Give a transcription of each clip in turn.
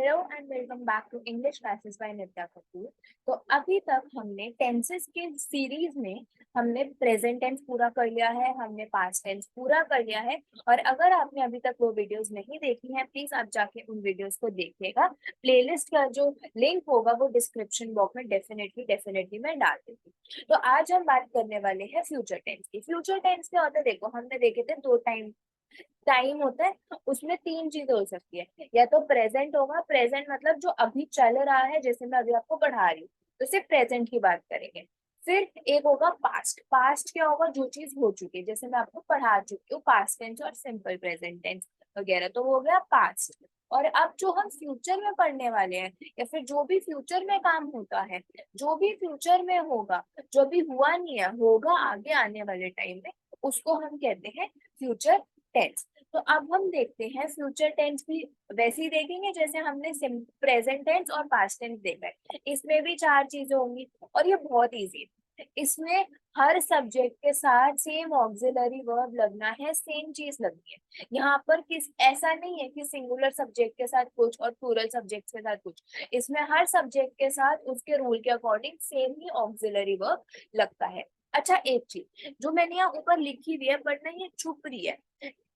Hello and welcome back to English classes by Nitya Kapoor. तो अभी तक हमने टेंसेस के सीरीज में हमने प्रेजेंट टेंस पूरा कर लिया है, हमने पास्ट टेंस पूरा कर लिया है। और अगर आपने अभी तक वो वीडियोस नहीं देखी हैं, प्लीज आप जाके उन वीडियोस को देखिएगा। प्लेलिस्ट का जो लिंक होगा वो डिस्क्रिप्शन बॉक्स में डेफिनेटली मैं डाल दूंगी। तो आज हम बात करने वाले हैं फ्यूचर टेंस की। फ्यूचर टेंस क्या होता है, देखो हमने देखे थे दो टाइम टाइम होता है। उसमें तीन चीजें हो सकती है, या तो प्रेजेंट होगा, प्रेजेंट मतलब जो अभी चल रहा है, जैसे मैं अभी आपको पढ़ा रही हूँ तो सिर्फ प्रेजेंट की बात करेंगे। फिर एक होगा पास्ट। पास्ट क्या होगा, जो चीज हो चुकी है, जैसे मैं आपको पढ़ा चुकी हूँ पास्ट टेंस और सिंपल प्रेजेंट टेंस वगैरह, तो वो हो गया पास्ट। और अब जो हम फ्यूचर में पढ़ने वाले हैं, या फिर जो भी फ्यूचर में काम होता है, जो भी फ्यूचर में होगा, जो भी हुआ नहीं है होगा आगे आने वाले टाइम में, उसको हम कहते हैं फ्यूचर टेंस। तो अब हम देखते हैं फ्यूचर टेंस भी वैसे ही देखेंगे जैसे हमने प्रेजेंट टेंस और पास्ट टेंस देखा है। इसमें भी चार चीजें होंगी और ये बहुत इजी है। इसमें हर सब्जेक्ट के साथ सेम ऑक्सिलरी वर्ब लगना है, सेम चीज लगनी है। यहाँ पर किस ऐसा नहीं है कि सिंगुलर सब्जेक्ट के साथ कुछ और प्लूरल सब्जेक्ट के साथ कुछ। इसमें हर सब्जेक्ट के साथ उसके रूल के अकॉर्डिंग सेम ही ऑक्सिलरी वर्ब लगता है। अच्छा, एक चीज जो मैंने यहाँ ऊपर लिखी हुई है बट ना ये छुप रही है,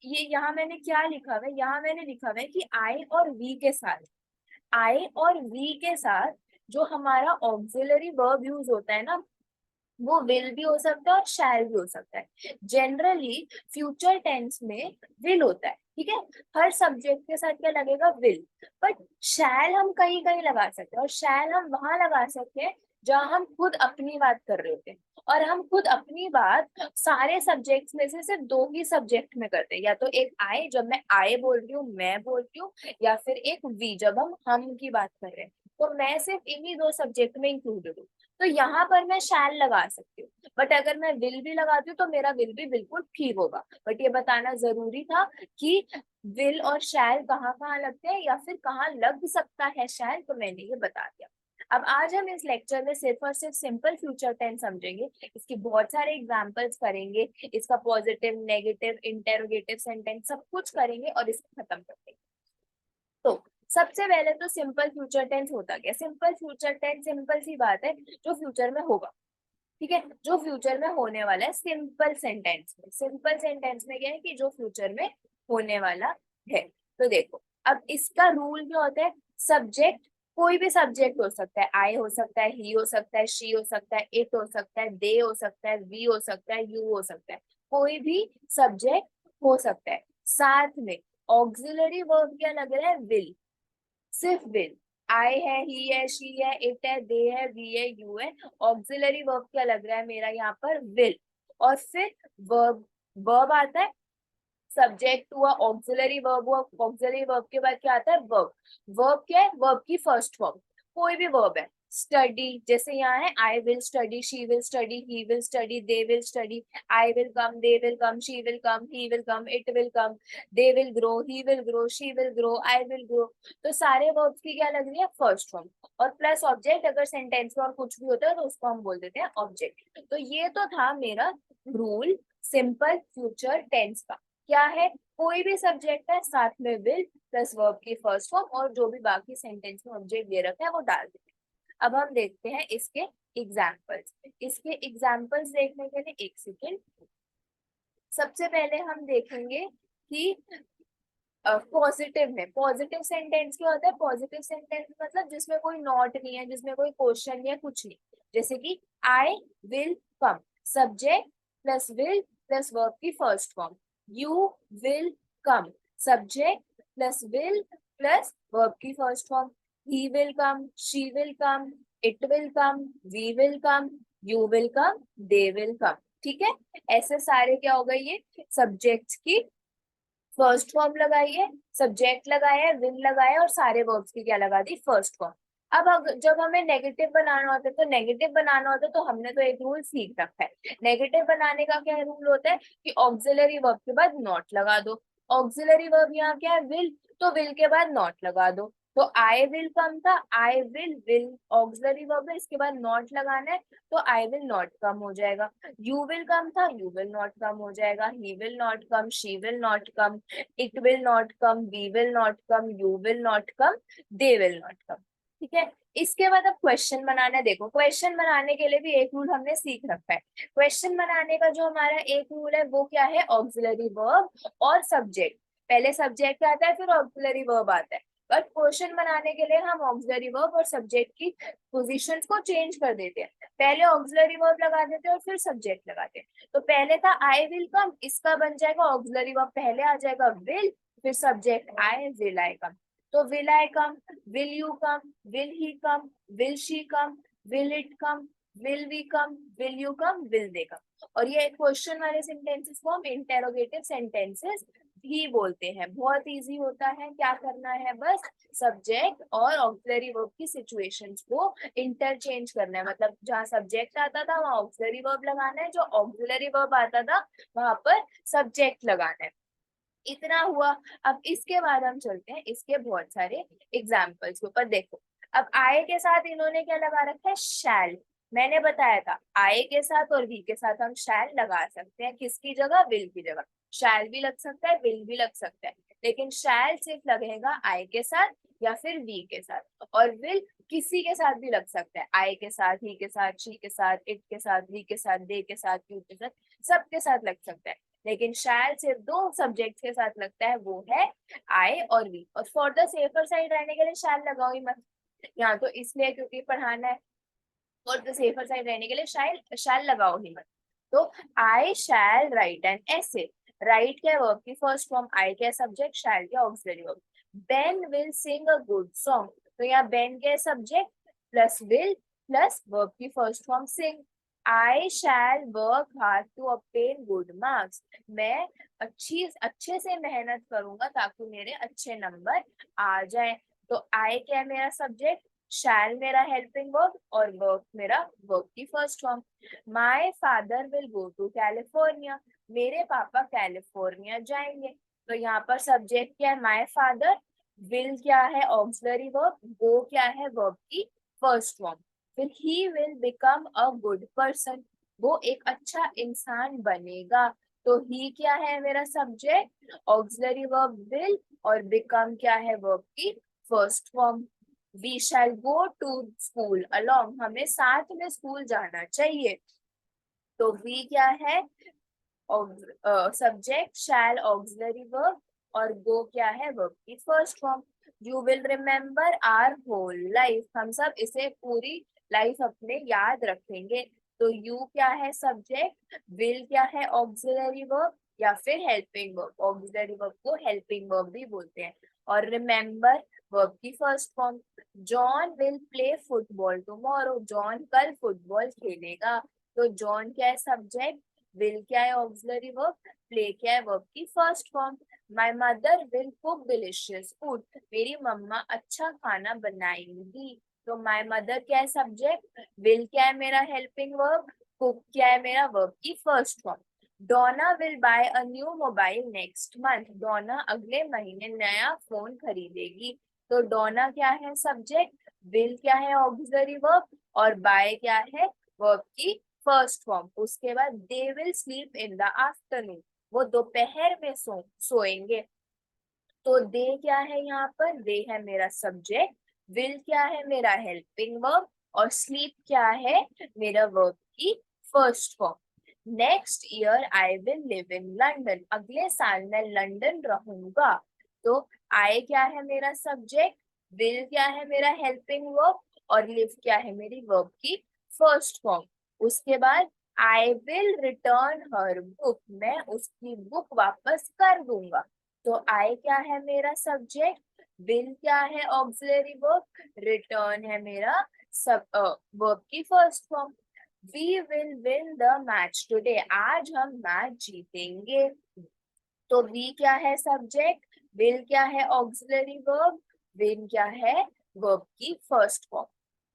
ये यहाँ मैंने क्या लिखा हुआ है, यहाँ मैंने लिखा हुआ है कि आई और वी के साथ, आई और वी के साथ जो हमारा ऑक्सिलरी वर्ब यूज होता है ना, वो विल भी हो सकता है और शैल भी हो सकता है। जनरली फ्यूचर टेंस में विल होता है, ठीक है। हर सब्जेक्ट के साथ क्या लगेगा, विल। बट शैल हम कहीं कहीं लगा सकते हैं, और शैल हम वहां लगा सकते हैं जहां हम खुद अपनी बात कर रहे होते हैं। और हम खुद अपनी बात सारे सब्जेक्ट्स में से सिर्फ दो ही सब्जेक्ट में करते हैं, या तो एक आई जब मैं आई बोल रही हूँ, मैं बोल रही हूँ, या फिर एक वी जब हम की बात कर रहे हैं। तो मैं सिर्फ इन्हीं दो सब्जेक्ट में इंक्लूडेड हूँ, तो यहाँ पर मैं शैल लगा सकती हूँ। बट अगर मैं विल भी लगाती हूँ तो मेरा विल भी बिल्कुल ठीक होगा। बट ये बताना जरूरी था कि विल और शैल कहाँ कहाँ लगते हैं, या फिर कहाँ लग सकता है शैल, तो मैंने ये बता दिया। अब आज हम इस लेक्चर में सिर्फ और सिर्फ सिंपल फ्यूचर टेंस समझेंगे, इसकी बहुत सारे एग्जांपल्स करेंगे, इसका पॉजिटिव नेगेटिव इंटेरोगेटिव सेंटेंस सब कुछ करेंगे और इसको खत्म कर देंगे। तो सबसे पहले तो सिंपल फ्यूचर टेंस होता क्या। सिंपल फ्यूचर टेंस सिंपल सी बात है, जो फ्यूचर में होगा, ठीक है, जो फ्यूचर में होने वाला है। सिंपल सेंटेंस में, सिंपल सेंटेंस में क्या है कि जो फ्यूचर में होने वाला है। तो देखो, अब इसका रूल क्या होता है, सब्जेक्ट कोई भी सब्जेक्ट हो सकता है, आई हो सकता है, ही हो सकता है, शी हो सकता है, इट हो सकता है, दे हो सकता है, वी हो सकता है, यू हो सकता है, कोई भी सब्जेक्ट हो सकता है। साथ में ऑक्सिलरी वर्ब क्या लग रहा है, विल, सिर्फ विल। आई है, ही है, शी है, इट है, दे है, वी है, यू है। ऑक्सिलरी वर्ब क्या लग रहा है मेरा यहाँ पर, विल। और फिर वर्ब, वर्ब आता है, सब्जेक्ट हुआ, ऑक्सिलरी वर्ब हुआ, ऑक्सिलरी वर्ब के बाद क्या आता है, वर्ब। वर्ब क्या है, वर्ब की फर्स्ट फॉर्म, कोई भी वर्ब है। स्टडी, जैसे यहाँ है, I will study, she will study, he will study, they will study. I will come, they will come, she will come, he will come, it will come, they will grow, he will grow, she will grow, I will grow. तो सारे verbs की क्या लग रही है, first form. और plus object, अगर sentence में और कुछ भी होता है तो उसको हम बोल देते हैं ऑब्जेक्ट। तो ये तो था मेरा रूल सिंपल फ्यूचर टेंस का। क्या है, कोई भी सब्जेक्ट है, साथ में विल प्लस वर्ब की फर्स्ट फॉर्म, और जो भी बाकी सेंटेंस में ऑब्जेक्ट दे रखा है वो डाल देते हैं। अब हम देखते हैं इसके एग्जाम्पल्स। इसके एग्जाम्पल्स देखने के लिए एक सेकेंड। सबसे पहले हम देखेंगे कि पॉजिटिव में, पॉजिटिव सेंटेंस क्या होता है। पॉजिटिव सेंटेंस मतलब जिसमें कोई नॉट नहीं है, जिसमें कोई क्वेश्चन या कुछ नहीं। जैसे कि I will come, subject plus will plus verb की first form. You will come, subject plus will plus verb की first form. He will come, she will come, it will come, we will come, you will come, they will come. ठीक है, ऐसे सारे क्या हो गए, ये सब्जेक्ट्स की फर्स्ट फॉर्म लगाई है, सब्जेक्ट लगाया है, विल लगाया और सारे वर्ब्स की क्या लगा दी, फर्स्ट फॉर्म। अब जब हमें नेगेटिव बनाना होता है, तो नेगेटिव बनाना होता है तो हमने तो एक रूल सीख रखा है। नेगेटिव बनाने का क्या रूल होता है कि ऑक्सिलरी वर्ब के बाद नॉट लगा दो। ऑक्सिलरी वर्ब यहाँ क्या है, विल, तो विल के बाद नॉट लगा दो। तो आई विल कम था, आई विल ऑक्सिलरी वर्ब है, इसके बाद नॉट लगाना है, तो आई विल नॉट कम हो जाएगा। यू विल कम था, यू विल नॉट कम हो जाएगा। He will not come, she will not come, it will not come, we will not come, you will not come, they will not come. ठीक है, इसके बाद अब क्वेश्चन बनाना है। देखो क्वेश्चन बनाने के लिए भी एक रूल हमने सीख रखा है। क्वेश्चन बनाने का जो हमारा एक रूल है वो क्या है, ऑक्सिलरी वर्ब और सब्जेक्ट। पहले सब्जेक्ट आता है फिर ऑक्सिलरी वर्ब आता है, बट क्वेश्चन बनाने के लिए हम ऑक्सिलरी वर्ब और सब्जेक्ट की पोजीशंस को चेंज कर देते हैं। पहले ऑक्सिलरी वर्ब लगा देते हैं और फिर सब्जेक्ट लगाते हैं। तो पहले था आई विल कम, इसका बन जाएगा ऑक्सिलरी वर्ब, पहले आ जाएगा विल, फिर subject I will I come. तो will I come, will you come, will he come, will she come, will it come, will we come, will you come, will they come. और ये question वाले sentences को हम interrogative sentences भी बोलते हैं। बहुत इजी होता है, क्या करना है, बस सब्जेक्ट और ऑक्सिलरी वर्ब की सिचुएशंस को इंटरचेंज करना है। मतलब जहाँ सब्जेक्ट आता था वहां ऑक्सिलरी वर्ब लगाना है, जो ऑक्सिलरी वर्ब आता था वहां पर सब्जेक्ट लगाना है। इतना हुआ। अब इसके बाद हम चलते हैं इसके बहुत सारे एग्जाम्पल्स के ऊपर। देखो अब आय के साथ इन्होंने क्या लगा रखा है, शैल। मैंने बताया था आय के साथ और वी के साथ हम शैल लगा सकते हैं, किसकी जगह, विल की जगह। शैल भी लग सकता है, विल भी लग सकता है, लेकिन शैल सिर्फ लगेगा आय के साथ या फिर वी के साथ। और विल किसी के साथ भी लग सकता है, आय के साथ, ही के साथ, शी के साथ, इट के साथ, वी के साथ, दे के साथ, यू के साथ, सबके साथ लग सकता है। लेकिन शायद सिर्फ दो सब्जेक्ट के साथ लगता है, वो है आई और वी। और फॉर द सेफर साइड रहने के लिए शैल लगाओ ही मत, यहाँ तो इसलिए क्योंकि पढ़ाना है। फॉर द सेफर साइड रहने के लिए शैल शैल लगाओ ही मत। तो I shall write an essay. Write क्या वर्ब की फर्स्ट फॉर्म, आई क्या सब्जेक्ट, शैल क्या auxiliary verb. Ben will sing a good song, तो यहाँ बेन क्या subject plus will plus verb की first form sing. I shall work hard to obtain good marks, मैं अच्छे से मेहनत करूंगा ताकि मेरे अच्छे नंबर आ जाए। तो आई क्या है मेरा सब्जेक्ट, शैल मेरा हेल्पिंग वर्ब और वर्क मेरा वर्ब की first form. My father will go to California, मेरे पापा कैलिफोर्निया जाएंगे। तो यहाँ पर सब्जेक्ट क्या है, माय फादर, विल क्या है ऑक्सिलरी वर्ब, गो क्या है वर्ब की फर्स्ट फॉर्म। फिर he will become a good person, वो एक अच्छा इंसान बनेगा। तो ही क्या है मेरा सब्जेक्ट, ऑक्सिलरी वर्ब विल, और बिकम क्या है वर्ब की first form. We shall go to school along, हमें साथ में स्कूल जाना चाहिए। तो वी क्या है सब्जेक्ट, शैल ऑक्सिलरी वर्ब, और गो क्या है वर्ब की first form. You will remember our whole life, हम सब इसे पूरी लाइफ अपने याद रखेंगे। तो यू क्या है सब्जेक्ट, विल क्या है ऑक्सिलरी वर्ब या फिर हेल्पिंग वर्ब, ऑक्सिलरी वर्ब को हेल्पिंग वर्ब भी बोलते हैं, और रिमेम्बर वर्ब की first form. John will play football tomorrow, John कल फुटबॉल खेलेगा। तो जॉन क्या है सब्जेक्ट, विल क्या है ऑक्सिलरी वर्ब, प्ले क्या है वर्ब की first form. My mother will cook delicious food, मेरी मम्मा अच्छा खाना बनाएंगी। तो माय मदर क्या है सब्जेक्ट, विल क्या है मेरा हेल्पिंग वर्ब, कुक क्या है मेरा वर्ब की first form. Donna will buy a new mobile next month, Donna अगले महीने नया फोन खरीदेगी। तो डोना क्या है सब्जेक्ट, विल क्या है ऑक्सिलरी वर्ब, और बाय क्या है वर्ब की फर्स्ट फॉर्म। उसके बाद they will sleep in the afternoon, वो दोपहर में सोएंगे। तो दे क्या है यहाँ पर, दे है मेरा सब्जेक्ट, विल क्या है मेरा हेल्पिंग वर्ब, और स्लीप क्या है मेरा वर्ब की first form. Next year I will live in London, अगले साल मैं लंदन रहूंगा। तो आई क्या है मेरा सब्जेक्ट, विल क्या है मेरा हेल्पिंग वर्ब, और लिव क्या है मेरी वर्ब की फर्स्ट फॉर्म। उसके बाद I will return her book, मैं उसकी बुक वापस कर दूंगा। तो आई क्या है मेरा सब्जेक्ट, विल क्या है ऑक्सिलरी वर्ब, रिटर्न है मेरा सब वर्ब की first form. We will win the match today, आज हम मैच जीतेंगे। तो वी क्या है सब्जेक्ट, विल क्या है ऑक्सिलरी वर्ब, विन क्या है वर्ब की first form.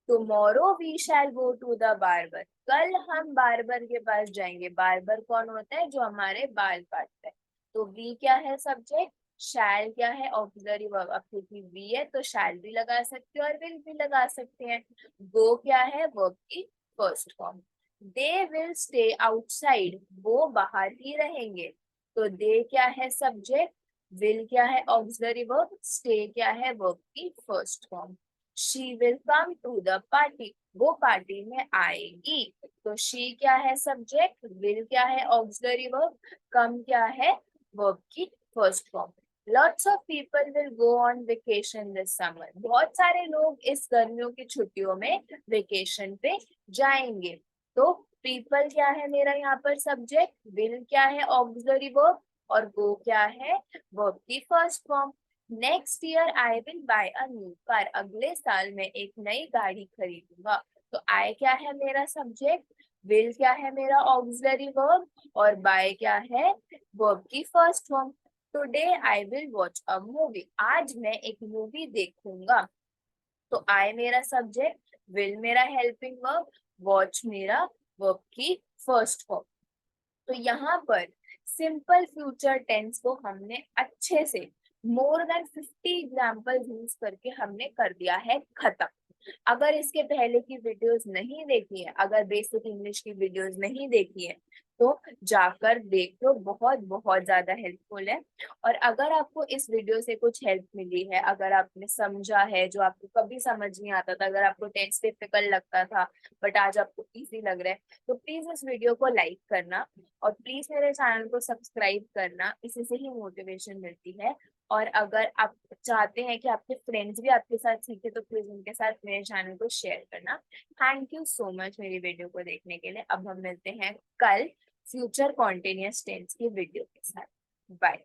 Tomorrow we shall go to the barber, कल हम बार्बर के पास जाएंगे। बार्बर कौन होता है, जो हमारे बाल काटता है। तो वी क्या है सब्जेक्ट, शैल क्या है, ऑक्सिलरी वर्ब। अब क्योंकि वी है तो शैल भी लगा सकते हैं और विल भी लगा सकते हैं। गो क्या है, वर्ब की first form. They will stay outside, वो बाहर ही रहेंगे। तो दे क्या है, सब्जेक्ट। विल क्या है, ऑक्सिलरी वर्ब। स्टे क्या है, वर्ब की first form. She will come to the party, वो पार्टी में आएगी। तो शी क्या है, सब्जेक्ट। विल क्या है, ऑक्सिलरी वर्ब। कम क्या है, वर्ब की first form. Lots of people will go on vacation this summer. बहुत सारे लोग इस गर्मियों की छुट्टियों में वेकेशन पे जाएंगे। तो people क्या है मेरा यहाँ पर सब्जेक्ट, will क्या है ऑक्सिलरी वर्ब, और go क्या है वर्ब की first form. Next year I will buy a new car, अगले साल मैं एक नई गाड़ी खरीदूंगा। तो आई क्या है मेरा सब्जेक्ट, will क्या है मेरा ऑक्सिलरी वर्ब, और बाय क्या है वर्ब की first form. Today I will watch a movie, आज मैं एक मूवी देखूंगा। तो आई मेरा सब्जेक्ट, विल मेरा हेल्पिंग वर्ब, वॉच मेरा वर्ब की फर्स्ट फॉर्म। तो यहाँ पर सिंपल फ्यूचर टेंस को हमने अच्छे से मोर देन 50 एग्जाम्पल यूज करके हमने कर दिया है खत्म। अगर इसके पहले की वीडियोस नहीं देखी है, अगर बेसिक इंग्लिश की वीडियोस नहीं देखी है, तो जाकर देख लो, बहुत बहुत ज्यादा हेल्पफुल है। और अगर आपको इस वीडियो से कुछ हेल्प मिली है, अगर आपने समझा है जो आपको कभी समझ नहीं आता था, अगर आपको टेंस डिफिकल्ट लगता था बट आज आपको इजी लग रहा है, तो प्लीज इस वीडियो को लाइक करना और प्लीज मेरे चैनल को सब्सक्राइब करना, इसी से ही मोटिवेशन मिलती है। और अगर आप चाहते हैं कि आपके फ्रेंड्स भी आपके साथ सीखे, तो प्लीज उनके साथ मेरे चैनल को शेयर करना। थैंक यू सो मच मेरी वीडियो को देखने के लिए। अब हम मिलते हैं कल फ्यूचर कॉन्टिन्यूअस टेंस की वीडियो के साथ। बाय।